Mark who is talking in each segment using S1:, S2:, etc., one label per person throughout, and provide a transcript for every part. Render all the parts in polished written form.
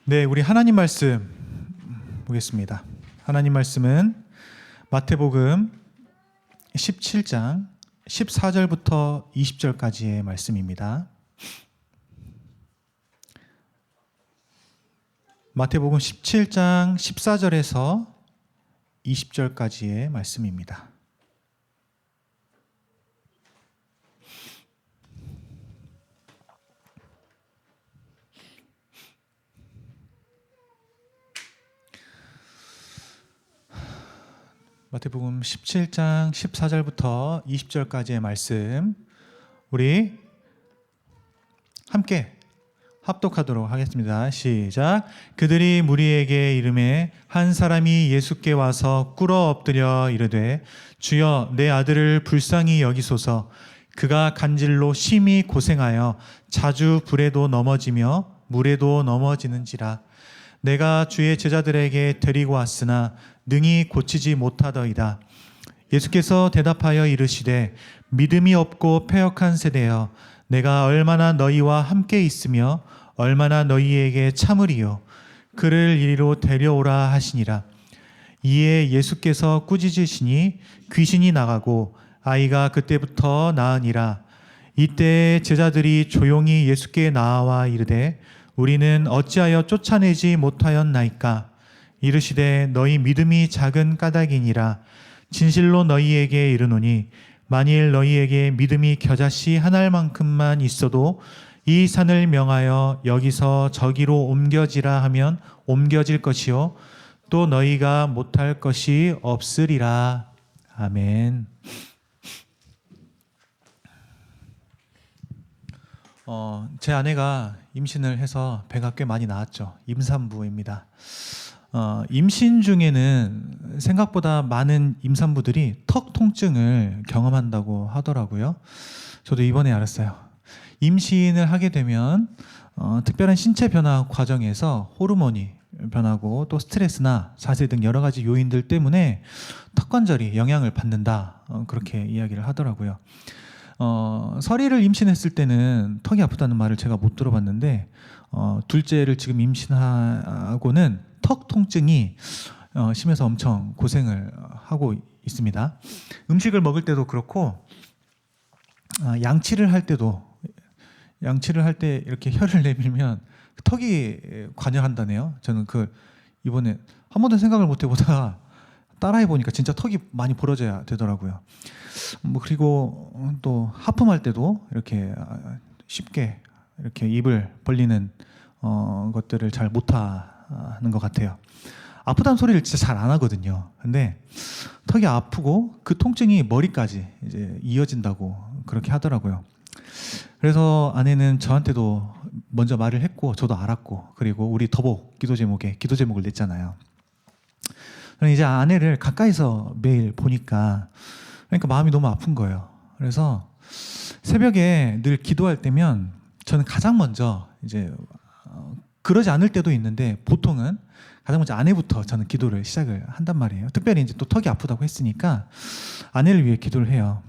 S1: 네, 우리 하나님 말씀 보겠습니다. 하나님 말씀은 마태복음 17장 14절부터 20절까지의 말씀입니다. 마태복음 17장 14절에서 20절까지의 말씀입니다. 마태복음 17장 14절부터 20절까지의 말씀 우리 함께 합독하도록 하겠습니다. 시작. 그들이 무리에게 이르매 한 사람이 예수께 와서 꿇어 엎드려 이르되 주여 내 아들을 불쌍히 여기소서. 그가 간질로 심히 고생하여 자주 불에도 넘어지며 물에도 넘어지는지라. 내가 주의 제자들에게 데리고 왔으나 능히 고치지 못하더이다. 예수께서 대답하여 이르시되 믿음이 없고 패역한 세대여, 내가 얼마나 너희와 함께 있으며 얼마나 너희에게 참으리요. 그를 이리로 데려오라 하시니라. 이에 예수께서 꾸짖으시니 귀신이 나가고 아이가 그때부터 나으니라. 이때 제자들이 조용히 예수께 나와 이르되 우리는 어찌하여 쫓아내지 못하였나이까? 이르시되 너희 믿음이 작은 까닭이니라. 진실로 너희에게 이르노니 만일 너희에게 믿음이 겨자씨 한 알만큼만 있어도 이 산을 명하여 여기서 저기로 옮겨지라 하면 옮겨질 것이요 또 너희가 못할 것이 없으리라. 아멘. 제 아내가 임신을 해서 배가 꽤 많이 나왔죠. 임산부입니다. 임신 중에는 생각보다 많은 임산부들이 턱 통증을 경험한다고 하더라고요. 저도 이번에 알았어요. 임신을 하게 되면 특별한 신체 변화 과정에서 호르몬이 변하고 또 스트레스나 자세 등 여러 가지 요인들 때문에 턱 관절이 영향을 받는다. 그렇게 이야기를 하더라고요. 서리를 임신했을 때는 턱이 아프다는 말을 제가 못 들어봤는데 둘째를 지금 임신하고는 턱 통증이 심해서 엄청 고생을 하고 있습니다. 음식을 먹을 때도 그렇고 양치를 할 때 이렇게 혀를 내밀면 턱이 관여한다네요. 저는 이번에 한 번도 생각을 못 해보다가 따라해 보니까 진짜 턱이 많이 벌어져야 되더라고요. 그리고 또 하품할 때도 이렇게 쉽게 이렇게 입을 벌리는 것들을 잘 못하는 것 같아요. 아프다는 소리를 진짜 잘 안 하거든요. 근데 턱이 아프고 그 통증이 머리까지 이제 이어진다고 그렇게 하더라고요. 그래서 아내는 저한테도 먼저 말을 했고 저도 알았고, 그리고 우리 더복 기도 제목을 냈잖아요. 저는 이제 아내를 가까이서 매일 보니까 그러니까 마음이 너무 아픈 거예요. 그래서 새벽에 늘 기도할 때면 저는 가장 먼저 이제 그러지 않을 때도 있는데 보통은 가장 먼저 아내부터 저는 기도를 시작을 한단 말이에요. 특별히 이제 또 턱이 아프다고 했으니까 아내를 위해 기도를 해요.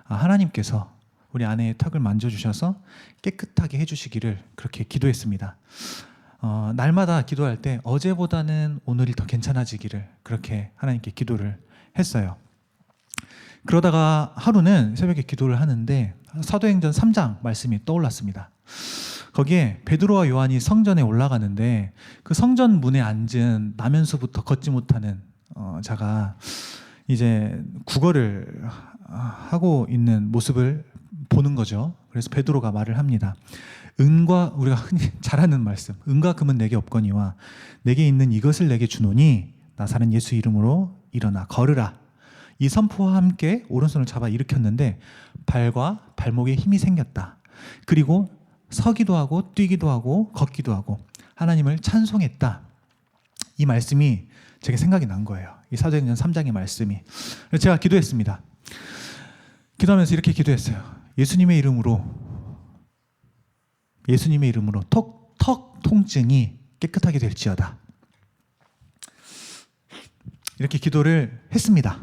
S1: 하나님께서 우리 아내의 턱을 만져주셔서 깨끗하게 해주시기를 그렇게 기도했습니다. 날마다 기도할 때 어제보다는 오늘이 더 괜찮아지기를 그렇게 하나님께 기도를 했어요. 그러다가 하루는 새벽에 기도를 하는데 사도행전 3장 말씀이 떠올랐습니다. 거기에 베드로와 요한이 성전에 올라가는데 그 성전 문에 앉은 나면서부터 걷지 못하는 자가 이제 구걸을 하고 있는 모습을 보는 거죠. 그래서 베드로가 말을 합니다. 우리가 흔히 잘 아는 말씀, 은과 금은 내게 없거니와 내게 있는 이것을 내게 주노니 나사렛 예수 이름으로 일어나 걸으라. 이 선포와 함께 오른손을 잡아 일으켰는데 발과 발목에 힘이 생겼다. 그리고 서기도 하고 뛰기도 하고 걷기도 하고 하나님을 찬송했다. 이 말씀이 제게 생각이 난 거예요. 이 사도행전 3장의 말씀이. 그래서 제가 기도했습니다. 기도하면서 이렇게 기도했어요. 예수님의 이름으로 턱 통증이 깨끗하게 될지어다. 이렇게 기도를 했습니다.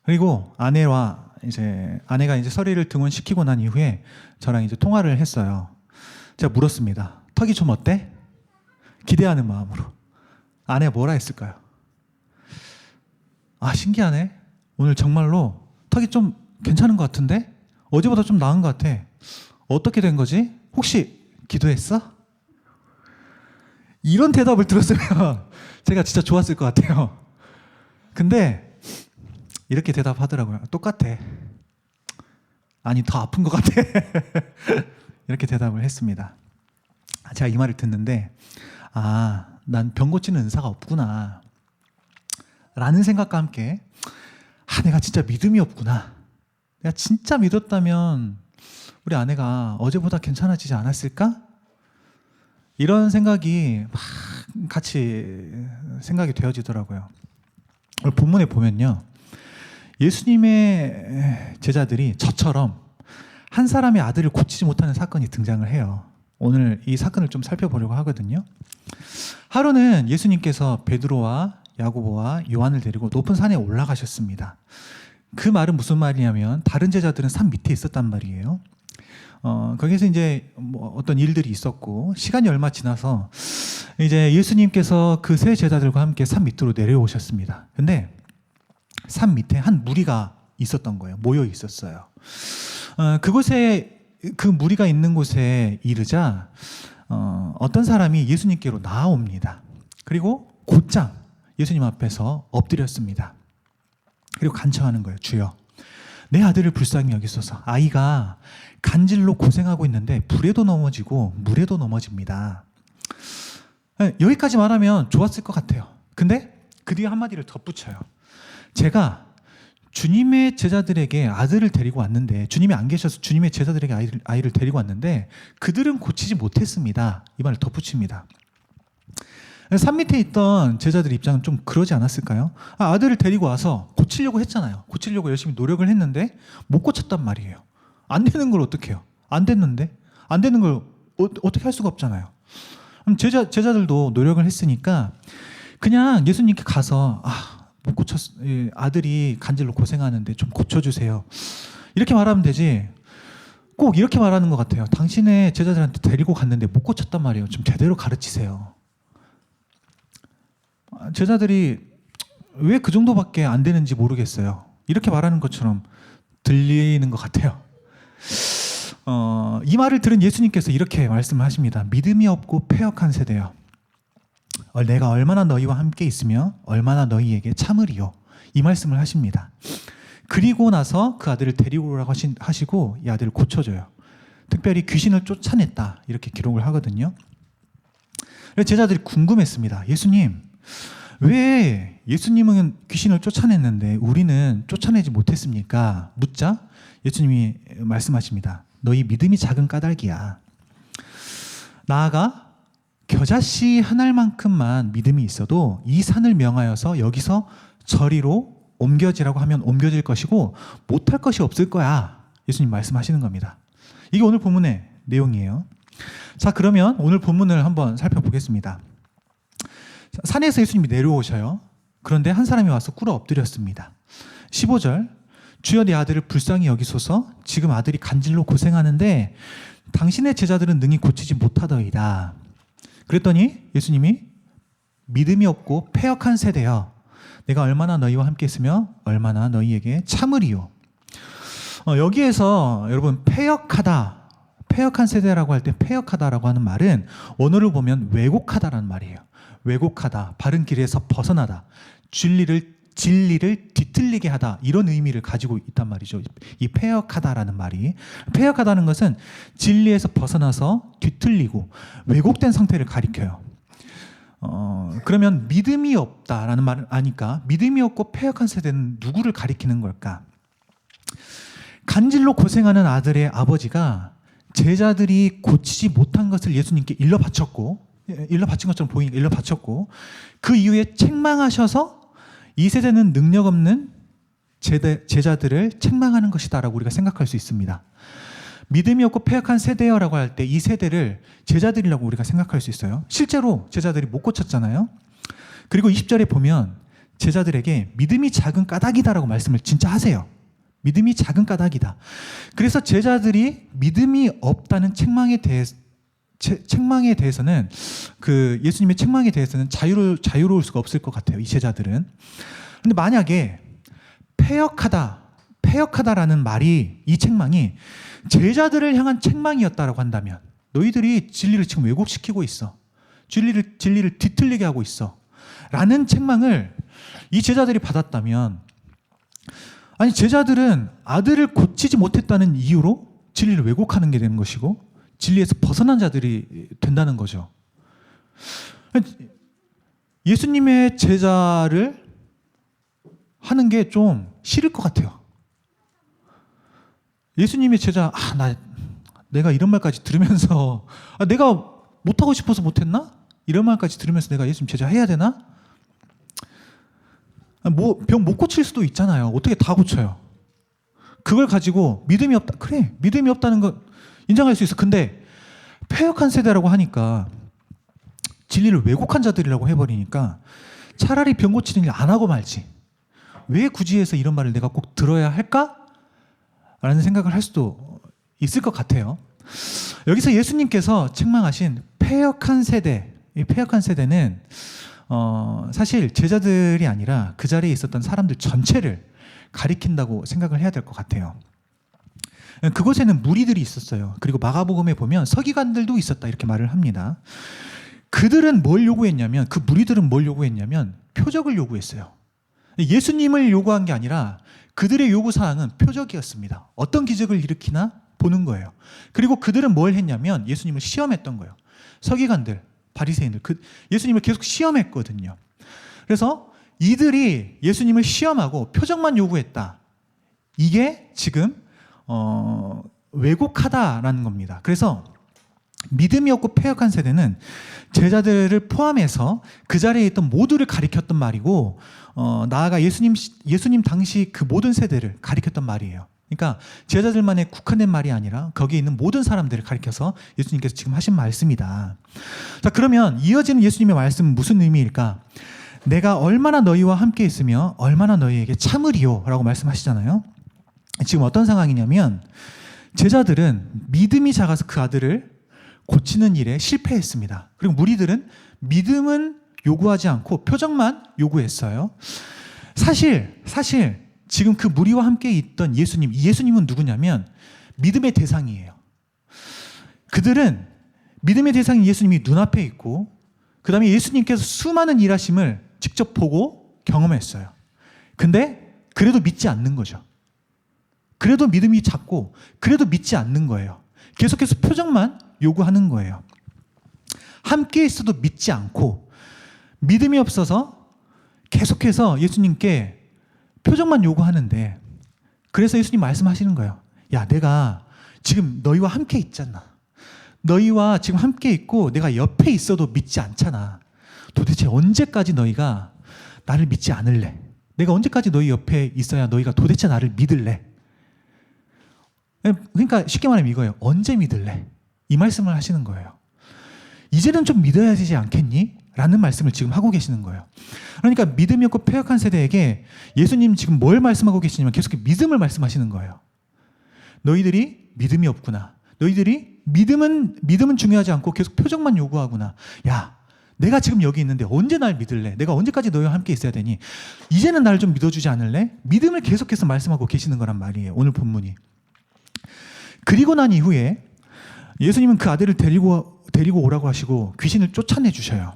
S1: 그리고 아내가 이제 서리를 등원시키고 난 이후에 저랑 이제 통화를 했어요. 제가 물었습니다. 턱이 좀 어때? 기대하는 마음으로. 아내가 뭐라 했을까요? 아, 신기하네. 오늘 정말로 턱이 좀 괜찮은 것 같은데? 어제보다 좀 나은 것 같아. 어떻게 된 거지? 혹시 기도했어? 이런 대답을 들었으면 제가 진짜 좋았을 것 같아요. 근데 이렇게 대답하더라고요. 똑같아. 아니, 더 아픈 것 같아. 이렇게 대답을 했습니다. 제가 이 말을 듣는데, 아, 난 병 고치는 은사가 없구나 라는 생각과 함께, 아, 내가 진짜 믿음이 없구나. 내가 진짜 믿었다면 우리 아내가 어제보다 괜찮아지지 않았을까? 이런 생각이 막 같이 생각이 되어지더라고요. 오늘 본문에 보면요, 예수님의 제자들이 저처럼 한 사람의 아들을 고치지 못하는 사건이 등장을 해요. 오늘 이 사건을 좀 살펴보려고 하거든요. 하루는 예수님께서 베드로와 야고보와 요한을 데리고 높은 산에 올라가셨습니다. 그 말은 무슨 말이냐면, 다른 제자들은 산 밑에 있었단 말이에요. 거기서 이제 뭐 어떤 일들이 있었고, 시간이 얼마 지나서 이제 예수님께서 그 세 제자들과 함께 산 밑으로 내려오셨습니다. 근데 산 밑에 한 무리가 있었던 거예요. 모여 있었어요. 그곳에, 그 무리가 있는 곳에 이르자 어떤 사람이 예수님께로 나아옵니다. 그리고 곧장 예수님 앞에서 엎드렸습니다. 그리고 간청하는 거예요. 주여, 내 아들을 불쌍히 여기소서. 아이가 간질로 고생하고 있는데 불에도 넘어지고 물에도 넘어집니다. 여기까지 말하면 좋았을 것 같아요. 근데 그 뒤에 한마디를 덧붙여요. 제가 주님의 제자들에게 아들을 데리고 왔는데, 주님이 안 계셔서 주님의 제자들에게 아이를 데리고 왔는데 그들은 고치지 못했습니다. 이 말을 덧붙입니다. 산 밑에 있던 제자들 입장은 좀 그러지 않았을까요? 아들을 데리고 와서 고치려고 했잖아요. 고치려고 열심히 노력을 했는데 못 고쳤단 말이에요. 안 되는 걸 어떻게 해요? 안 됐는데? 안 되는 걸 어떻게 할 수가 없잖아요. 그럼 제자들도 노력을 했으니까 그냥 예수님께 가서, 못 아들이 간질로 고생하는데 좀 고쳐주세요. 이렇게 말하면 되지. 꼭 이렇게 말하는 것 같아요. 당신의 제자들한테 데리고 갔는데 못 고쳤단 말이에요. 좀 제대로 가르치세요. 제자들이 왜 그 정도밖에 안 되는지 모르겠어요. 이렇게 말하는 것처럼 들리는 것 같아요. 이 말을 들은 예수님께서 이렇게 말씀하십니다. 믿음이 없고 패역한 세대여, 내가 얼마나 너희와 함께 있으며 얼마나 너희에게 참으리요. 이 말씀을 하십니다. 그리고 나서 그 아들을 데리고 오라고 하시고 이 아들을 고쳐줘요. 특별히 귀신을 쫓아냈다, 이렇게 기록을 하거든요. 그래서 제자들이 궁금했습니다. 예수님, 왜 예수님은 귀신을 쫓아냈는데 우리는 쫓아내지 못했습니까? 묻자 예수님이 말씀하십니다. 너희 믿음이 작은 까닭이야. 나아가 겨자씨 한 알만큼만 믿음이 있어도 이 산을 명하여서 여기서 저리로 옮겨지라고 하면 옮겨질 것이고 못할 것이 없을 거야. 예수님 말씀하시는 겁니다. 이게 오늘 본문의 내용이에요. 자, 그러면 오늘 본문을 한번 살펴보겠습니다. 산에서 예수님이 내려오셔요. 그런데 한 사람이 와서 꿇어 엎드렸습니다. 15절, 주여 내 아들을 불쌍히 여기소서. 지금 아들이 간질로 고생하는데 당신의 제자들은 능히 고치지 못하더이다. 그랬더니 예수님이 믿음이 없고 패역한 세대여, 내가 얼마나 너희와 함께 있으며 얼마나 너희에게 참으리요. 여기에서 여러분, 패역한 세대라고 할 때 패역하다라고 하는 말은 원어를 보면 왜곡하다라는 말이에요. 왜곡하다, 바른 길에서 벗어나다, 진리를 뒤틀리게 하다, 이런 의미를 가지고 있단 말이죠. 이 패역하다라는 말이, 패역하다는 것은 진리에서 벗어나서 뒤틀리고 왜곡된 상태를 가리켜요. 그러면 믿음이 없다라는 말을 아니까 믿음이 없고 패역한 세대는 누구를 가리키는 걸까? 간질로 고생하는 아들의 아버지가 제자들이 고치지 못한 것을 예수님께 일러 바친 것처럼 보이니까 일러 바쳤고, 그 이후에 책망하셔서 이 세대는 능력 없는 제자들을 책망하는 것이다라고 우리가 생각할 수 있습니다. 믿음이 없고 패역한 세대여라고 할 때 이 세대를 제자들이라고 우리가 생각할 수 있어요. 실제로 제자들이 못 고쳤잖아요. 그리고 20절에 보면 제자들에게 믿음이 작은 까닭이다라고 말씀을 진짜 하세요. 믿음이 작은 까닭이다. 그래서 제자들이 믿음이 없다는 책망에 책망에 대해서는 그 예수님의 책망에 대해서는 자유로울 수가 없을 것 같아요. 이 제자들은. 근데 만약에 패역하다라는 말이 이 책망이 제자들을 향한 책망이었다라고 한다면 너희들이 진리를 지금 왜곡시키고 있어. 진리를 뒤틀리게 하고 있어. 라는 책망을 이 제자들이 받았다면 아니 제자들은 아들을 고치지 못했다는 이유로 진리를 왜곡하는 게 되는 것이고 진리에서 벗어난 자들이 된다는 거죠. 예수님의 제자를 하는 게 좀 싫을 것 같아요. 예수님의 제자, 내가 이런 말까지 들으면서 내가 못하고 싶어서 못했나? 이런 말까지 들으면서 내가 예수님 제자 해야 되나? 병 못 고칠 수도 있잖아요. 어떻게 다 고쳐요? 그걸 가지고 믿음이 없다. 그래, 믿음이 없다는 거 인정할 수 있어. 근데 패역한 세대라고 하니까 진리를 왜곡한 자들이라고 해버리니까 차라리 병 고치는 일 안 하고 말지. 왜 굳이 해서 이런 말을 내가 꼭 들어야 할까? 라는 생각을 할 수도 있을 것 같아요. 여기서 예수님께서 책망하신 패역한 세대, 이 패역한 세대는 사실 제자들이 아니라 그 자리에 있었던 사람들 전체를 가리킨다고 생각을 해야 될 것 같아요. 그곳에는 무리들이 있었어요. 그리고 마가복음에 보면 서기관들도 있었다 이렇게 말을 합니다. 그들은 뭘 요구했냐면 그 무리들은 뭘 요구했냐면 표적을 요구했어요. 예수님을 요구한 게 아니라 그들의 요구사항은 표적이었습니다. 어떤 기적을 일으키나 보는 거예요. 그리고 그들은 뭘 했냐면 예수님을 시험했던 거예요. 서기관들, 바리새인들, 예수님을 계속 시험했거든요. 그래서 이들이 예수님을 시험하고 표적만 요구했다. 이게 지금 왜곡하다라는 겁니다. 그래서 믿음이 없고 패역한 세대는 제자들을 포함해서 그 자리에 있던 모두를 가리켰던 말이고 나아가 예수님 당시 그 모든 세대를 가리켰던 말이에요. 그러니까 제자들만의 국한된 말이 아니라 거기에 있는 모든 사람들을 가리켜서 예수님께서 지금 하신 말씀이다. 자, 그러면 이어지는 예수님의 말씀은 무슨 의미일까? 내가 얼마나 너희와 함께 있으며 얼마나 너희에게 참으리요 라고 말씀하시잖아요. 지금 어떤 상황이냐면 제자들은 믿음이 작아서 그 아들을 고치는 일에 실패했습니다. 그리고 무리들은 믿음은 요구하지 않고 표적만 요구했어요. 사실 지금 그 무리와 함께 있던 예수님은 누구냐면 믿음의 대상이에요. 그들은 믿음의 대상인 예수님이 눈앞에 있고 그 다음에 예수님께서 수많은 일하심을 직접 보고 경험했어요. 근데 그래도 믿지 않는 거죠. 그래도 믿음이 작고 그래도 믿지 않는 거예요. 계속해서 표적만 요구하는 거예요. 함께 있어도 믿지 않고 믿음이 없어서 계속해서 예수님께 표적만 요구하는데 그래서 예수님 말씀하시는 거예요. 야, 내가 지금 너희와 함께 있잖아. 너희와 지금 함께 있고 내가 옆에 있어도 믿지 않잖아. 도대체 언제까지 너희가 나를 믿지 않을래? 내가 언제까지 너희 옆에 있어야 너희가 도대체 나를 믿을래? 그러니까 쉽게 말하면 이거예요. 언제 믿을래? 이 말씀을 하시는 거예요. 이제는 좀 믿어야 되지 않겠니? 라는 말씀을 지금 하고 계시는 거예요. 그러니까 믿음이 없고 패역한 세대에게 예수님 지금 뭘 말씀하고 계시냐면 계속 믿음을 말씀하시는 거예요. 너희들이 믿음이 없구나. 너희들이 믿음은 중요하지 않고 계속 표적만 요구하구나. 야, 내가 지금 여기 있는데 언제 날 믿을래? 내가 언제까지 너희와 함께 있어야 되니? 이제는 날 좀 믿어주지 않을래? 믿음을 계속해서 말씀하고 계시는 거란 말이에요. 오늘 본문이. 그리고 난 이후에 예수님은 그 아들을 데리고 오라고 하시고 귀신을 쫓아내 주셔요.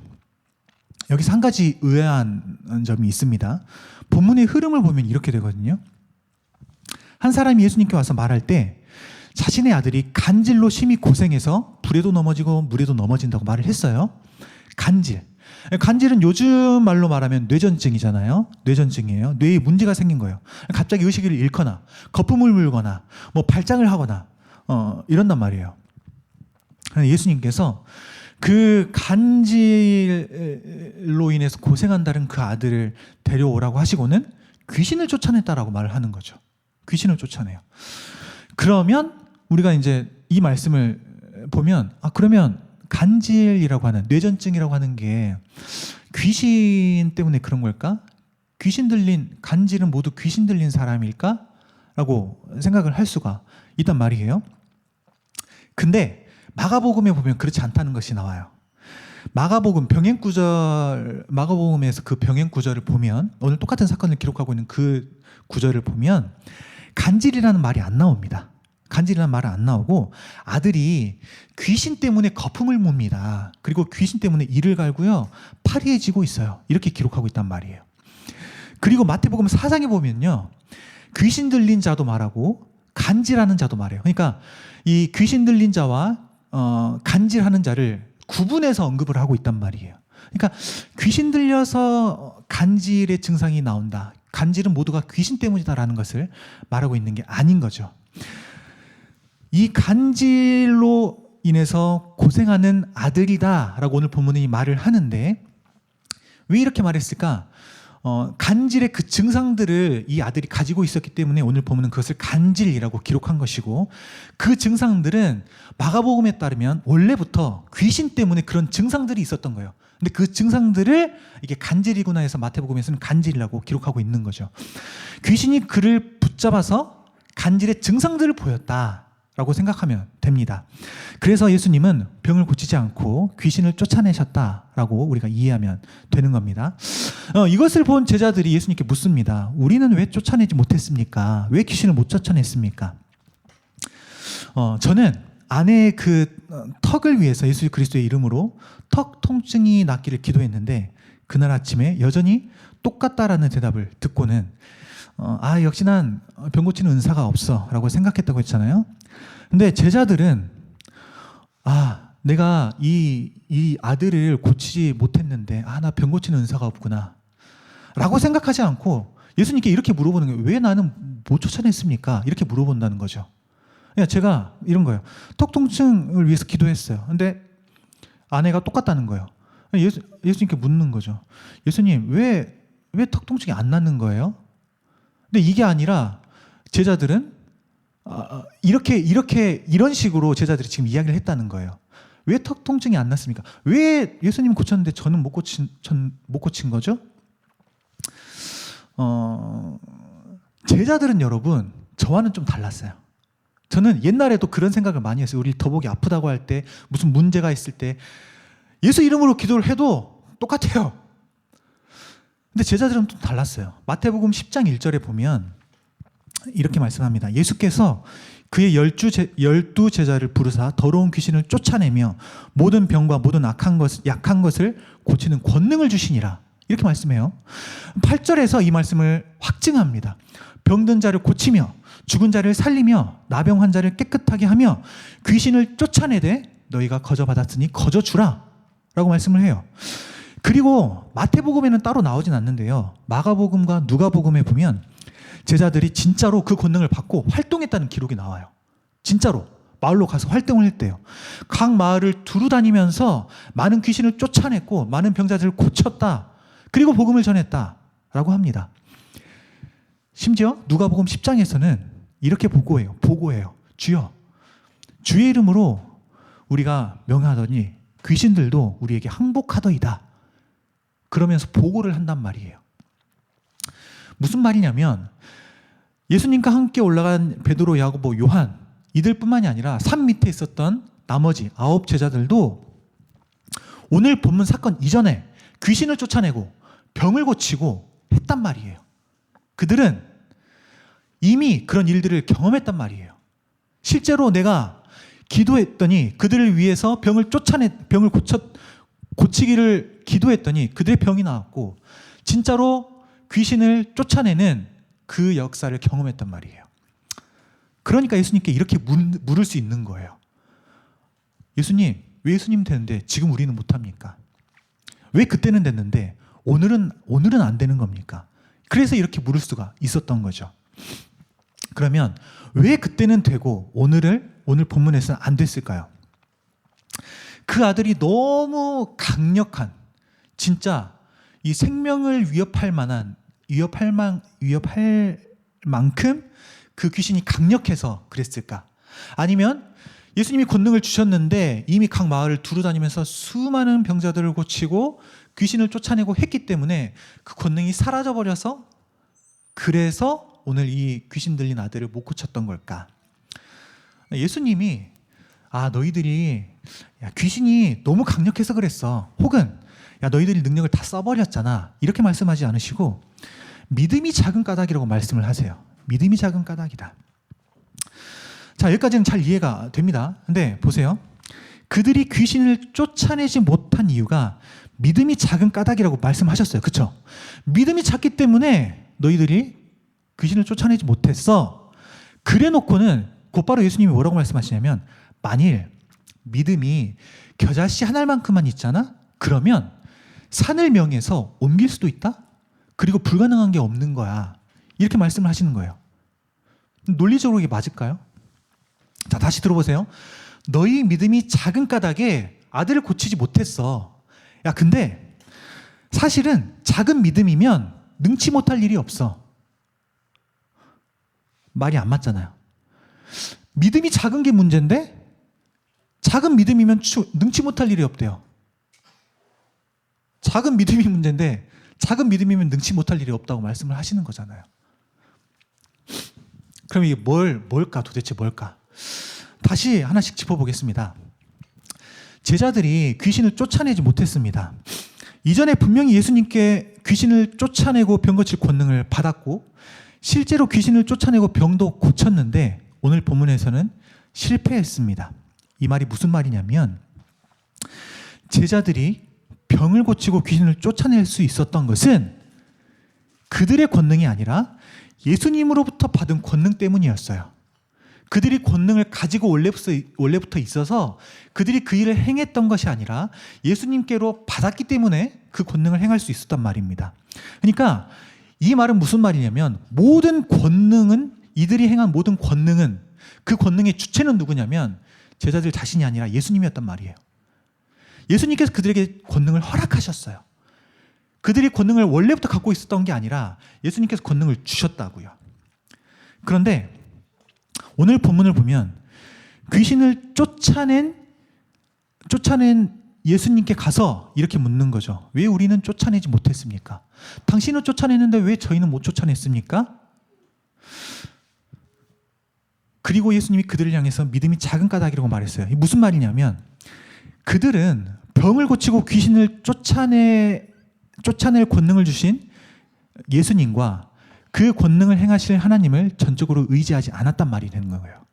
S1: 여기서 한 가지 의아한 점이 있습니다. 본문의 흐름을 보면 이렇게 되거든요. 한 사람이 예수님께 와서 말할 때 자신의 아들이 간질로 심히 고생해서 불에도 넘어지고 물에도 넘어진다고 말을 했어요. 간질은 요즘 말로 말하면 뇌전증이잖아요. 뇌전증이에요. 뇌에 문제가 생긴 거예요. 갑자기 의식을 잃거나 거품을 물거나 뭐 발작을 하거나 이런단 말이에요. 예수님께서 그 간질로 인해서 고생한다는 그 아들을 데려오라고 하시고는 귀신을 쫓아냈다라고 말을 하는 거죠. 귀신을 쫓아내요. 그러면 우리가 이제 이 말씀을 보면 그러면 간질이라고 하는 뇌전증이라고 하는 게 귀신 때문에 그런 걸까? 간질은 모두 귀신 들린 사람일까? 라고 생각을 할 수가 있단 말이에요. 근데 마가복음에 보면 그렇지 않다는 것이 나와요. 마가복음 병행 구절, 마가복음에서 그 병행 구절을 보면, 오늘 똑같은 사건을 기록하고 있는 그 구절을 보면 간질이라는 말이 안 나옵니다. 간질이라는 말은 안 나오고 아들이 귀신 때문에 거품을 뭅니다. 그리고 귀신 때문에 이를 갈고요, 파리해지고 있어요. 이렇게 기록하고 있단 말이에요. 그리고 마태복음 4장에 보면요, 귀신 들린 자도 말하고 간질하는 자도 말해요. 그러니까 이 귀신 들린 자와 간질하는 자를 구분해서 언급을 하고 있단 말이에요. 그러니까 귀신 들려서 간질의 증상이 나온다, 간질은 모두가 귀신 때문이다라는 것을 말하고 있는 게 아닌 거죠. 이 간질로 인해서 고생하는 아들이다라고 오늘 본문이 말을 하는데, 왜 이렇게 말했을까? 간질의 그 증상들을 이 아들이 가지고 있었기 때문에 오늘 보면 그것을 간질이라고 기록한 것이고, 그 증상들은 마가복음에 따르면 원래부터 귀신 때문에 그런 증상들이 있었던 거예요. 근데 그 증상들을 이게 간질이구나 해서 마태복음에서는 간질이라고 기록하고 있는 거죠. 귀신이 그를 붙잡아서 간질의 증상들을 보였다라고 생각하면 됩니다. 그래서 예수님은 병을 고치지 않고 귀신을 쫓아내셨다라고 우리가 이해하면 되는 겁니다. 이것을 본 제자들이 예수님께 묻습니다. 우리는 왜 쫓아내지 못했습니까? 왜 귀신을 못 쫓아냈습니까? 저는 아내의 그 턱을 위해서 예수 그리스도의 이름으로 턱 통증이 낫기를 기도했는데, 그날 아침에 여전히 똑같다라는 대답을 듣고는 역시 난 병 고치는 은사가 없어 라고 생각했다고 했잖아요. 근데 제자들은 내가 이 아들을 고치지 못했는데 나 병 고치는 은사가 없구나 라고 생각하지 않고 예수님께 이렇게 물어보는 거예요. 왜 나는 못 쫓아냈습니까? 이렇게 물어본다는 거죠. 제가 이런 거예요. 턱 통증을 위해서 기도했어요. 근데 아내가 똑같다는 거예요. 예수님께 묻는 거죠. 예수님, 왜 턱 통증이 안 낫는 거예요? 근데 이게 아니라 제자들은 이런 식으로 제자들이 지금 이야기를 했다는 거예요. 왜 턱 통증이 안 났습니까? 왜 예수님은 고쳤는데 저는 못 고친 거죠? 제자들은 여러분, 저와는 좀 달랐어요. 저는 옛날에도 그런 생각을 많이 했어요. 우리 더복이 아프다고 할 때, 무슨 문제가 있을 때 예수 이름으로 기도를 해도 똑같아요. 근데 제자들은 좀 달랐어요. 마태복음 10장 1절에 보면 이렇게 말씀합니다. 예수께서 그의 12 제자를 부르사 더러운 귀신을 쫓아내며 모든 병과 모든 약한 것을 고치는 권능을 주시니라. 이렇게 말씀해요. 8절에서 이 말씀을 확증합니다. 병든 자를 고치며 죽은 자를 살리며 나병 환자를 깨끗하게 하며 귀신을 쫓아내되 너희가 거저 받았으니 거저 주라 라고 말씀을 해요. 그리고 마태복음에는 따로 나오진 않는데요, 마가복음과 누가복음에 보면 제자들이 진짜로 그 권능을 받고 활동했다는 기록이 나와요. 진짜로 마을로 가서 활동을 했대요. 각 마을을 두루 다니면서 많은 귀신을 쫓아냈고 많은 병자들을 고쳤다. 그리고 복음을 전했다라고 합니다. 심지어 누가복음 10장에서는 이렇게 보고해요. 주여, 주의 이름으로 우리가 명하더니 귀신들도 우리에게 항복하더이다. 그러면서 보고를 한단 말이에요. 무슨 말이냐면 예수님과 함께 올라간 베드로, 야고보, 요한 이들뿐만이 아니라 산 밑에 있었던 나머지 9 제자들도 오늘 본문 사건 이전에 귀신을 쫓아내고 병을 고치고 했단 말이에요. 그들은 이미 그런 일들을 경험했단 말이에요. 실제로 내가 기도했더니 그들을 위해서 병을 고치기를 기도했더니 그들의 병이 나았고 진짜로 귀신을 쫓아내는 그 역사를 경험했단 말이에요. 그러니까 예수님께 이렇게 물을 수 있는 거예요. 예수님, 왜 예수님 되는데 지금 우리는 못합니까? 왜 그때는 됐는데 오늘은 안 되는 겁니까? 그래서 이렇게 물을 수가 있었던 거죠. 그러면 왜 그때는 되고 오늘 본문에서는 안 됐을까요? 그 아들이 너무 강력한, 진짜 이 생명을 위협할 만큼 그 귀신이 강력해서 그랬을까? 아니면 예수님이 권능을 주셨는데 이미 각 마을을 두루 다니면서 수많은 병자들을 고치고 귀신을 쫓아내고 했기 때문에 그 권능이 사라져버려서 그래서 오늘 이 귀신 들린 아들을 못 고쳤던 걸까? 예수님이 너희들이 귀신이 너무 강력해서 그랬어. 혹은 너희들이 능력을 다 써버렸잖아. 이렇게 말씀하지 않으시고 믿음이 작은 까닭이라고 말씀을 하세요. 믿음이 작은 까닭이다. 자, 여기까지는 잘 이해가 됩니다. 근데 보세요. 그들이 귀신을 쫓아내지 못한 이유가 믿음이 작은 까닭이라고 말씀하셨어요. 그렇죠? 믿음이 작기 때문에 너희들이 귀신을 쫓아내지 못했어. 그래 놓고는 곧바로 예수님이 뭐라고 말씀하시냐면, 만일 믿음이 겨자씨 한 알만큼만 있잖아? 그러면 산을 명해서 옮길 수도 있다? 그리고 불가능한 게 없는 거야. 이렇게 말씀을 하시는 거예요. 논리적으로 이게 맞을까요? 자, 다시 들어보세요. 너희 믿음이 작은 까닭에 아들을 고치지 못했어. 근데 사실은 작은 믿음이면 능치 못할 일이 없어. 말이 안 맞잖아요. 믿음이 작은 게 문제인데 작은 믿음이면 능치 못할 일이 없대요. 작은 믿음이 문제인데 작은 믿음이면 능치 못할 일이 없다고 말씀을 하시는 거잖아요. 그럼 이게 뭘까? 도대체 뭘까? 다시 하나씩 짚어보겠습니다. 제자들이 귀신을 쫓아내지 못했습니다. 이전에 분명히 예수님께 귀신을 쫓아내고 병 고칠 권능을 받았고 실제로 귀신을 쫓아내고 병도 고쳤는데 오늘 본문에서는 실패했습니다. 이 말이 무슨 말이냐면 제자들이 병을 고치고 귀신을 쫓아낼 수 있었던 것은 그들의 권능이 아니라 예수님으로부터 받은 권능 때문이었어요. 그들이 권능을 가지고 원래부터 있어서 그들이 그 일을 행했던 것이 아니라 예수님께로 받았기 때문에 그 권능을 행할 수 있었단 말입니다. 그러니까 이 말은 무슨 말이냐면 모든 권능은, 이들이 행한 모든 권능은, 그 권능의 주체는 누구냐면 제자들 자신이 아니라 예수님이었단 말이에요. 예수님께서 그들에게 권능을 허락하셨어요. 그들이 권능을 원래부터 갖고 있었던 게 아니라 예수님께서 권능을 주셨다고요. 그런데 오늘 본문을 보면 귀신을 쫓아낸 예수님께 가서 이렇게 묻는 거죠. 왜 우리는 쫓아내지 못했습니까? 당신은 쫓아냈는데 왜 저희는 못 쫓아냈습니까? 그리고 예수님이 그들을 향해서 믿음이 작은 까닭이라고 말했어요. 이게 무슨 말이냐면 그들은 병을 고치고 귀신을 쫓아낼 권능을 주신 예수님과 그 권능을 행하실 하나님을 전적으로 의지하지 않았단 말이 되는 거예요.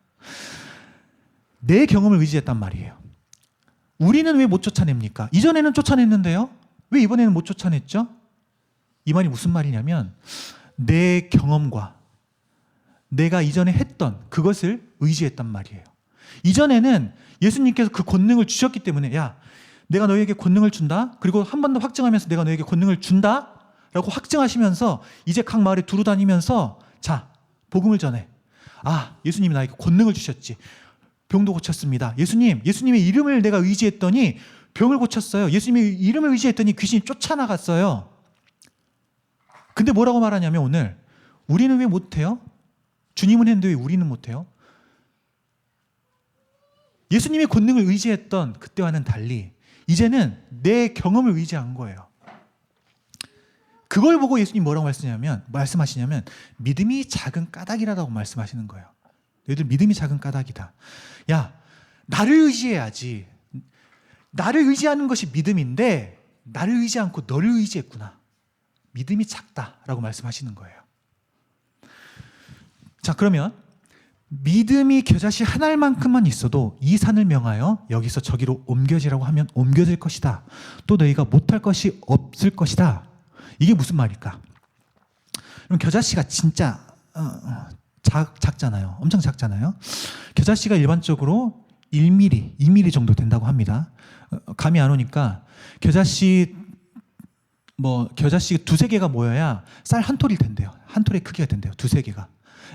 S1: 내 경험을 의지했단 말이에요. 우리는 왜 못 쫓아냅니까? 이전에는 쫓아냈는데요. 왜 이번에는 못 쫓아냈죠? 이 말이 무슨 말이냐면 내 경험과 내가 이전에 했던 그것을 의지했단 말이에요. 이전에는 예수님께서 그 권능을 주셨기 때문에 내가 너에게 권능을 준다. 그리고 한 번 더 확증하면서 내가 너에게 권능을 준다. 라고 확증하시면서 이제 각 마을에 두루 다니면서 자, 복음을 전해. 예수님이 나에게 권능을 주셨지. 병도 고쳤습니다. 예수님의 이름을 내가 의지했더니 병을 고쳤어요. 예수님의 이름을 의지했더니 귀신이 쫓아나갔어요. 근데 뭐라고 말하냐면 오늘 우리는 왜 못해요? 주님은 했는데 왜 우리는 못해요? 예수님의 권능을 의지했던 그때와는 달리 이제는 내 경험을 의지한 거예요. 그걸 보고 예수님 뭐라고 말씀하시냐면 믿음이 작은 까닭이라고 말씀하시는 거예요. 너희들 믿음이 작은 까닭이다. 나를 의지해야지. 나를 의지하는 것이 믿음인데 나를 의지 않고 너를 의지했구나. 믿음이 작다라고 말씀하시는 거예요. 자, 그러면 믿음이 겨자씨 한 알만큼만 있어도 이 산을 명하여 여기서 저기로 옮겨지라고 하면 옮겨질 것이다. 또 너희가 못할 것이 없을 것이다. 이게 무슨 말일까? 그럼 겨자씨가 진짜 작잖아요. 엄청 작잖아요. 겨자씨가 일반적으로 1mm, 2mm 정도 된다고 합니다. 감이 안 오니까 겨자씨 두세 개가 모여야 쌀 한 톨이 된대요. 한 톨의 크기가 된대요. 두세 개가.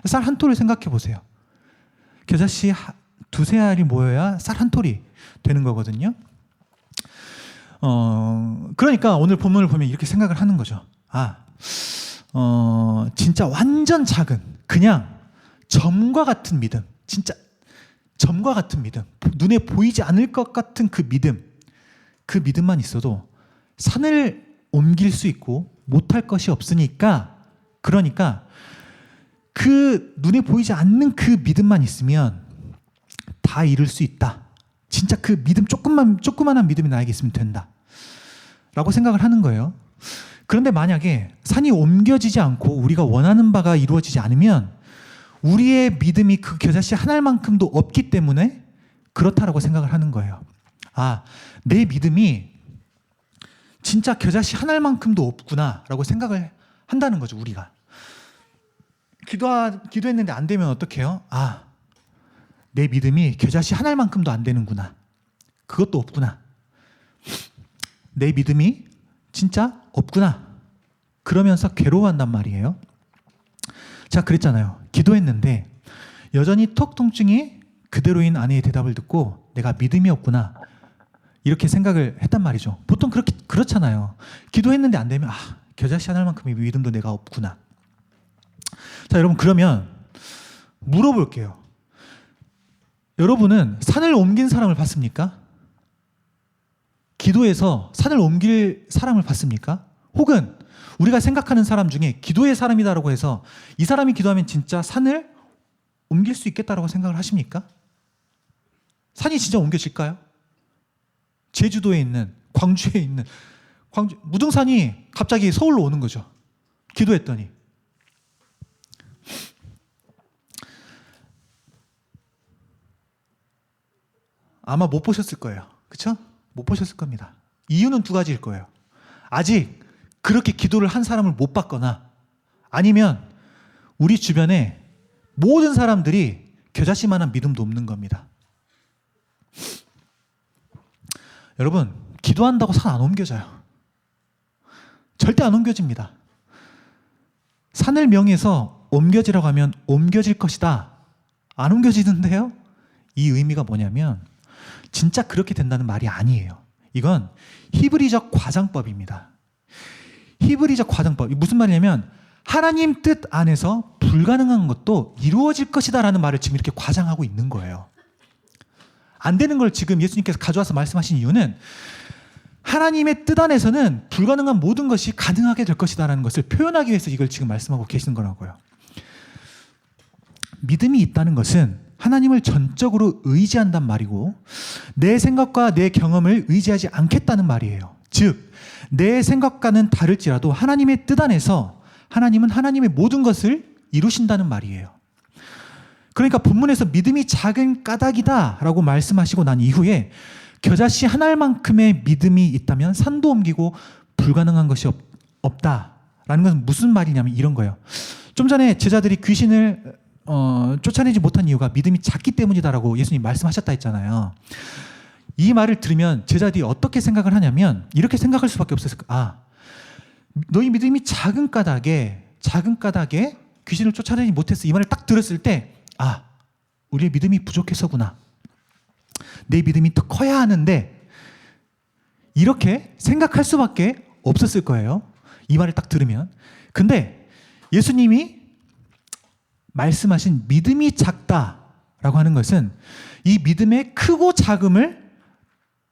S1: 쌀 한 톨을 생각해 보세요. 겨자씨 두세 알이 모여야 쌀 한 톨이 되는 거거든요. 그러니까 오늘 본문을 보면 이렇게 생각을 하는 거죠. 진짜 완전 작은, 그냥 점과 같은 믿음, 진짜 점과 같은 믿음, 눈에 보이지 않을 것 같은 그 믿음만 있어도 산을 옮길 수 있고 못할 것이 없으니까, 그러니까 그 눈에 보이지 않는 그 믿음만 있으면 다 이룰 수 있다 진짜 그 믿음 조그만한 믿음이 나에게 있으면 된다 라고 생각을 하는 거예요. 그런데 만약에 산이 옮겨지지 않고 우리가 원하는 바가 이루어지지 않으면 우리의 믿음이 그 겨자씨 한 알만큼도 없기 때문에 그렇다라고 생각을 하는 거예요. 아, 내 믿음이 진짜 겨자씨 한 알만큼도 없구나 라고 생각을 한다는 거죠. 우리가 기도했는데 안 되면 어떡해요? 아, 내 믿음이 겨자씨 한 알만큼도 안 되는구나. 그것도 없구나. 내 믿음이 진짜 없구나. 그러면서 괴로워한단 말이에요. 자, 그랬잖아요. 기도했는데 여전히 턱 통증이 그대로인 아내의 대답을 듣고 내가 믿음이 없구나 이렇게 생각을 했단 말이죠. 보통 그렇잖아요. 기도했는데 안 되면 겨자씨 하나만큼의 믿음도 내가 없구나. 자, 여러분, 그러면 물어볼게요. 여러분은 산을 옮긴 사람을 봤습니까? 기도해서 산을 옮길 사람을 봤습니까? 혹은 우리가 생각하는 사람 중에 기도의 사람이다라고 해서 이 사람이 기도하면 진짜 산을 옮길 수 있겠다라고 생각을 하십니까? 산이 진짜 옮겨질까요? 제주도에 있는, 광주에 있는 무등산이 갑자기 서울로 오는 거죠. 기도했더니. 아마 못 보셨을 거예요. 그렇죠? 못 보셨을 겁니다. 이유는 두 가지일 거예요. 아직 그렇게 기도를 한 사람을 못 봤거나 아니면 우리 주변에 모든 사람들이 겨자씨만한 믿음도 없는 겁니다. 여러분, 기도한다고 산 안 옮겨져요. 절대 안 옮겨집니다. 산을 명해서 옮겨지라고 하면 옮겨질 것이다. 안 옮겨지는데요? 이 의미가 뭐냐면 진짜 그렇게 된다는 말이 아니에요. 이건 히브리적 과장법입니다. 히브리적 과장법. 무슨 말이냐면 하나님 뜻 안에서 불가능한 것도 이루어질 것이다 라는 말을 지금 이렇게 과장하고 있는 거예요. 안 되는 걸 지금 예수님께서 가져와서 말씀하신 이유는 하나님의 뜻 안에서는 불가능한 모든 것이 가능하게 될 것이다 라는 것을 표현하기 위해서 이걸 지금 말씀하고 계시는 거라고요. 믿음이 있다는 것은 하나님을 전적으로 의지한단 말이고 내 생각과 내 경험을 의지하지 않겠다는 말이에요. 즉, 내 생각과는 다를지라도 하나님의 뜻 안에서 하나님은 하나님의 모든 것을 이루신다는 말이에요. 그러니까 본문에서 믿음이 작은 까닭이다 라고 말씀하시고 난 이후에 겨자씨 한 알만큼의 믿음이 있다면 산도 옮기고 불가능한 것이 없다라는 것은 무슨 말이냐면 이런 거예요. 좀 전에 제자들이 귀신을 쫓아내지 못한 이유가 믿음이 작기 때문이다라고 예수님 말씀하셨다 했잖아요. 이 말을 들으면 제자들이 어떻게 생각을 하냐면 이렇게 생각할 수밖에 없었을 거예요. 너희 믿음이 작은 까닭에 귀신을 쫓아내지 못했어. 이 말을 딱 들었을 때 우리의 믿음이 부족해서구나. 내 믿음이 더 커야 하는데 이렇게 생각할 수밖에 없었을 거예요. 이 말을 딱 들으면. 근데 예수님이 말씀하신 믿음이 작다라고 하는 것은 이 믿음의 크고 작음을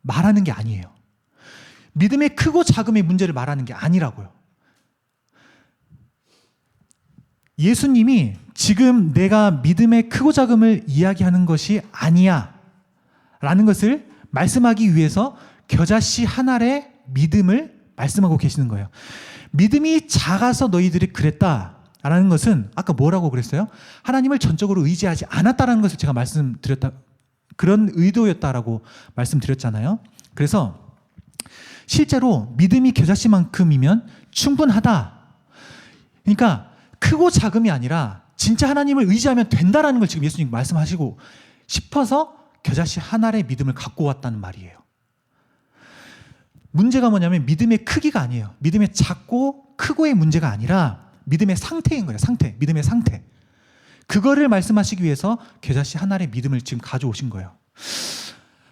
S1: 말하는 게 아니에요. 믿음의 크고 작음의 문제를 말하는 게 아니라고요. 예수님이 지금 내가 믿음의 크고 작음을 이야기하는 것이 아니야 라는 것을 말씀하기 위해서 겨자씨 한 알의 믿음을 말씀하고 계시는 거예요. 믿음이 작아서 너희들이 그랬다 라는 것은 아까 뭐라고 그랬어요? 하나님을 전적으로 의지하지 않았다라는 것을 제가 말씀드렸다. 그런 의도였다라고 말씀드렸잖아요. 그래서 실제로 믿음이 겨자씨만큼이면 충분하다. 그러니까 크고 작음이 아니라 진짜 하나님을 의지하면 된다라는 걸 지금 예수님 말씀하시고 싶어서 겨자씨 한 알의 믿음을 갖고 왔다는 말이에요. 문제가 뭐냐면 믿음의 크기가 아니에요. 믿음의 작고 크고의 문제가 아니라 믿음의 상태인 거예요. 믿음의 상태. 그거를 말씀하시기 위해서 겨자씨 한 알의 믿음을 지금 가져오신 거예요.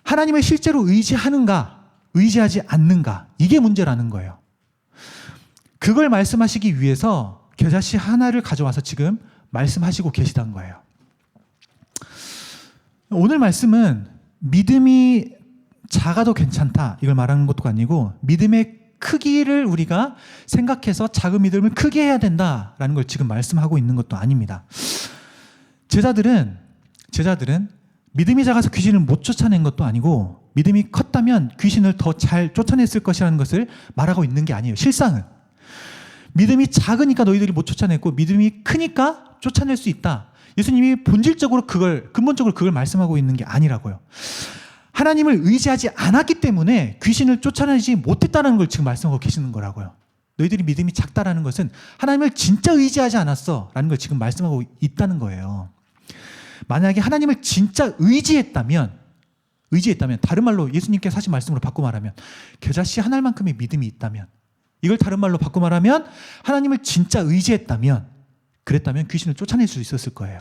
S1: 하나님을 실제로 의지하는가, 의지하지 않는가, 이게 문제라는 거예요. 그걸 말씀하시기 위해서 겨자씨 한 알을 가져와서 지금 말씀하시고 계시다는 거예요. 오늘 말씀은 믿음이 작아도 괜찮다 이걸 말하는 것도 아니고 믿음의 크기를 우리가 생각해서 작은 믿음을 크게 해야 된다라는 걸 지금 말씀하고 있는 것도 아닙니다. 제자들은 믿음이 작아서 귀신을 못 쫓아낸 것도 아니고 믿음이 컸다면 귀신을 더 잘 쫓아냈을 것이라는 것을 말하고 있는 게 아니에요. 실상은 믿음이 작으니까 너희들이 못 쫓아냈고 믿음이 크니까 쫓아낼 수 있다. 예수님이 본질적으로 근본적으로 그걸 말씀하고 있는 게 아니라고요. 하나님을 의지하지 않았기 때문에 귀신을 쫓아내지 못했다는 걸 지금 말씀하고 계시는 거라고요. 너희들이 믿음이 작다라는 것은 하나님을 진짜 의지하지 않았어 라는 걸 지금 말씀하고 있다는 거예요. 만약에 하나님을 진짜 의지했다면 다른 말로 예수님께서 하신 말씀으로 바꿔 말하면 겨자씨 한 알만큼의 믿음이 있다면, 이걸 다른 말로 바꿔 말하면 하나님을 진짜 그랬다면 귀신을 쫓아낼 수 있었을 거예요.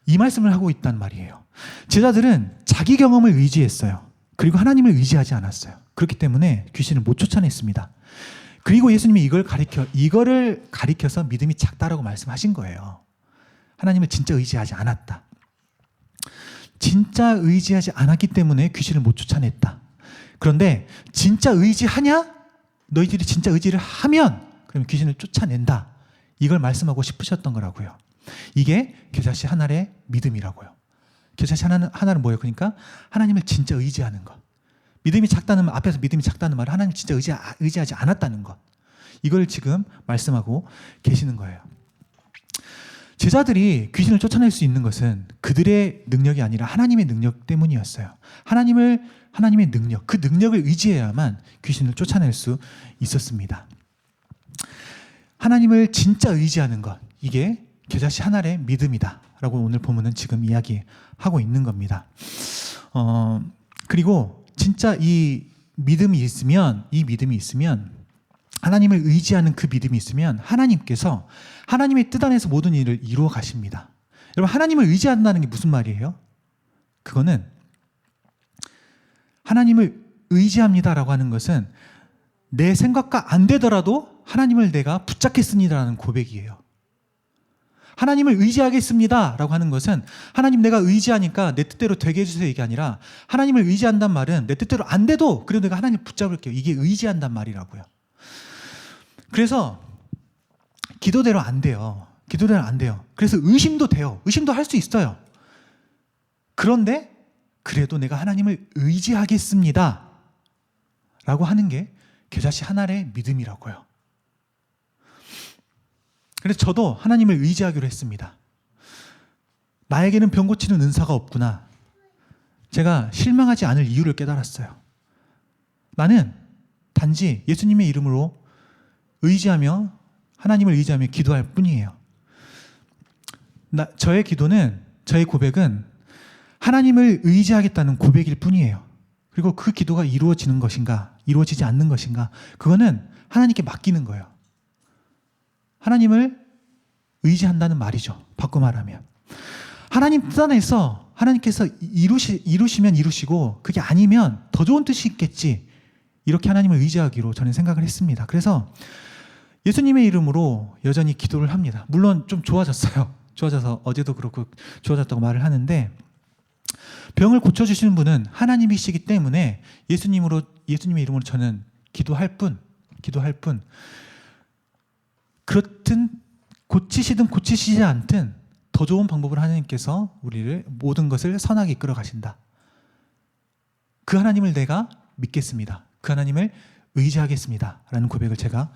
S1: 이 말씀을 하고 있단 말이에요. 제자들은 자기 경험을 의지했어요. 그리고 하나님을 의지하지 않았어요. 그렇기 때문에 귀신을 못 쫓아냈습니다. 그리고 예수님이 이거를 가리켜서 믿음이 작다라고 말씀하신 거예요. 하나님을 진짜 의지하지 않았다. 진짜 의지하지 않았기 때문에 귀신을 못 쫓아냈다. 그런데 진짜 의지하냐? 너희들이 진짜 의지를 하면 그러면 귀신을 쫓아낸다. 이걸 말씀하고 싶으셨던 거라고요. 이게 겨자씨 한 알의 믿음이라고요. 겨자씨 하나는 뭐예요? 그러니까 하나님을 진짜 의지하는 것. 앞에서 믿음이 작다는 말은 하나님 진짜 의지하지 않았다는 것. 이걸 지금 말씀하고 계시는 거예요. 제자들이 귀신을 쫓아낼 수 있는 것은 그들의 능력이 아니라 하나님의 능력 때문이었어요. 하나님의 능력, 그 능력을 의지해야만 귀신을 쫓아낼 수 있었습니다. 하나님을 진짜 의지하는 것, 이게 겨자씨 한 알의 믿음이다 라고 오늘 본문은 지금 이야기하고 있는 겁니다. 그리고 진짜 이 믿음이 있으면 하나님을 의지하는 그 믿음이 있으면 하나님께서 하나님의 뜻 안에서 모든 일을 이루어 가십니다. 여러분, 하나님을 의지한다는 게 무슨 말이에요? 그거는 하나님을 의지합니다라고 하는 것은 내 생각과 안 되더라도 하나님을 내가 붙잡겠습니다라는 고백이에요. 하나님을 의지하겠습니다라고 하는 것은 하나님 내가 의지하니까 내 뜻대로 되게 해주세요 이게 아니라 하나님을 의지한단 말은 내 뜻대로 안 돼도 그래도 내가 하나님을 붙잡을게요. 이게 의지한단 말이라고요. 그래서 기도대로 안 돼요. 그래서 의심도 돼요. 의심도 할 수 있어요. 그런데 그래도 내가 하나님을 의지하겠습니다 라고 하는 게 겨자씨 한 알의 믿음이라고요. 그래서 저도 하나님을 의지하기로 했습니다. 나에게는 병 고치는 은사가 없구나. 제가 실망하지 않을 이유를 깨달았어요. 나는 단지 예수님의 이름으로 하나님을 의지하며 기도할 뿐이에요. 저의 고백은 하나님을 의지하겠다는 고백일 뿐이에요. 그리고 그 기도가 이루어지는 것인가, 이루어지지 않는 것인가, 그거는 하나님께 맡기는 거예요. 하나님을 의지한다는 말이죠. 바꿔 말하면. 하나님 뜻 안에서 하나님께서 이루시면 이루시고 그게 아니면 더 좋은 뜻이 있겠지. 이렇게 하나님을 의지하기로 저는 생각을 했습니다. 그래서 예수님의 이름으로 여전히 기도를 합니다. 물론 좀 좋아져서 어제도 그렇고 좋아졌다고 말을 하는데 병을 고쳐주시는 분은 하나님이시기 때문에 예수님의 이름으로 저는 기도할 뿐 그렇든 고치시든 고치시지 않든 더 좋은 방법으로 하나님께서 우리를 모든 것을 선하게 이끌어 가신다. 그 하나님을 내가 믿겠습니다. 그 하나님을 의지하겠습니다 라는 고백을 제가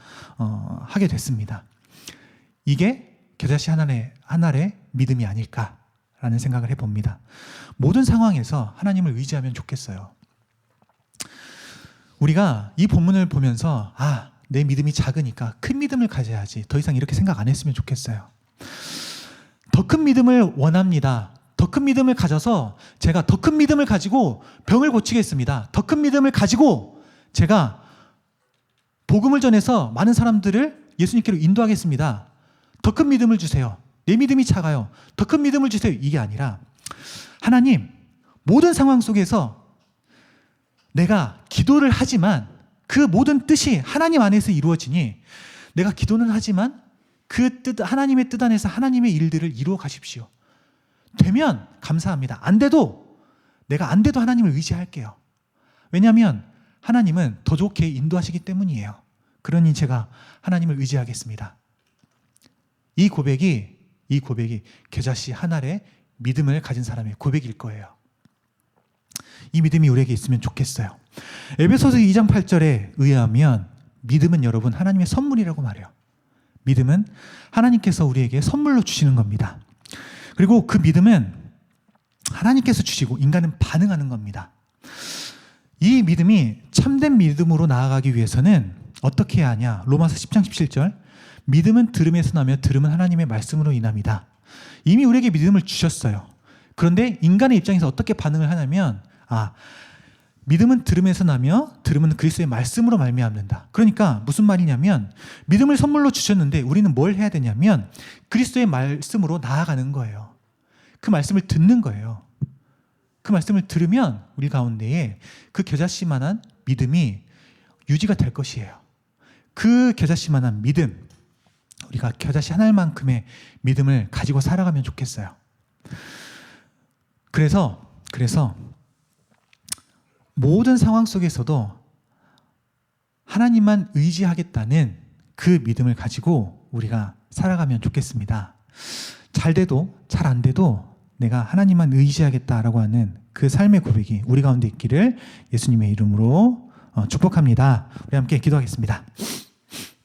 S1: 하게 됐습니다. 이게 겨자씨 한 알의 믿음이 아닐까라는 생각을 해봅니다. 모든 상황에서 하나님을 의지하면 좋겠어요. 우리가 이 본문을 보면서 내 믿음이 작으니까 큰 믿음을 가져야지, 더 이상 이렇게 생각 안 했으면 좋겠어요. 더 큰 믿음을 원합니다. 더 큰 믿음을 가져서 제가 더 큰 믿음을 가지고 병을 고치겠습니다. 더 큰 믿음을 가지고 제가 복음을 전해서 많은 사람들을 예수님께로 인도하겠습니다. 더 큰 믿음을 주세요. 내 믿음이 작아요. 더 큰 믿음을 주세요. 이게 아니라 하나님, 모든 상황 속에서 내가 기도를 하지만 그 모든 뜻이 하나님 안에서 이루어지니 내가 기도는 하지만 그 뜻, 하나님의 뜻 안에서 하나님의 일들을 이루어 가십시오. 되면 감사합니다. 안 돼도 하나님을 의지할게요. 왜냐하면 하나님은 더 좋게 인도하시기 때문이에요. 그러니 제가 하나님을 의지하겠습니다. 이 고백이 겨자씨 한 알의 믿음을 가진 사람의 고백일 거예요. 이 믿음이 우리에게 있으면 좋겠어요. 에베소서 2장 8절에 의하면 믿음은 여러분 하나님의 선물이라고 말해요. 믿음은 하나님께서 우리에게 선물로 주시는 겁니다. 그리고 그 믿음은 하나님께서 주시고 인간은 반응하는 겁니다. 이 믿음이 참된 믿음으로 나아가기 위해서는 어떻게 해야 하냐? 로마서 10장 17절 믿음은 들음에서 나며 들음은 하나님의 말씀으로 인함이다. 이미 우리에게 믿음을 주셨어요. 그런데 인간의 입장에서 어떻게 반응을 하냐면 믿음은 들음에서 나며 들음은 그리스도의 말씀으로 말미암는다. 그러니까 무슨 말이냐면 믿음을 선물로 주셨는데 우리는 뭘 해야 되냐면 그리스도의 말씀으로 나아가는 거예요. 그 말씀을 듣는 거예요. 그 말씀을 들으면 우리 가운데에 그 겨자씨만한 믿음이 유지가 될 것이에요. 그 겨자씨만한 믿음, 우리가 겨자씨 한 알만큼의 믿음을 가지고 살아가면 좋겠어요. 그래서 모든 상황 속에서도 하나님만 의지하겠다는 그 믿음을 가지고 우리가 살아가면 좋겠습니다. 잘 돼도 잘 안 돼도 내가 하나님만 의지하겠다라고 하는 그 삶의 고백이 우리 가운데 있기를 예수님의 이름으로 축복합니다. 우리 함께 기도하겠습니다.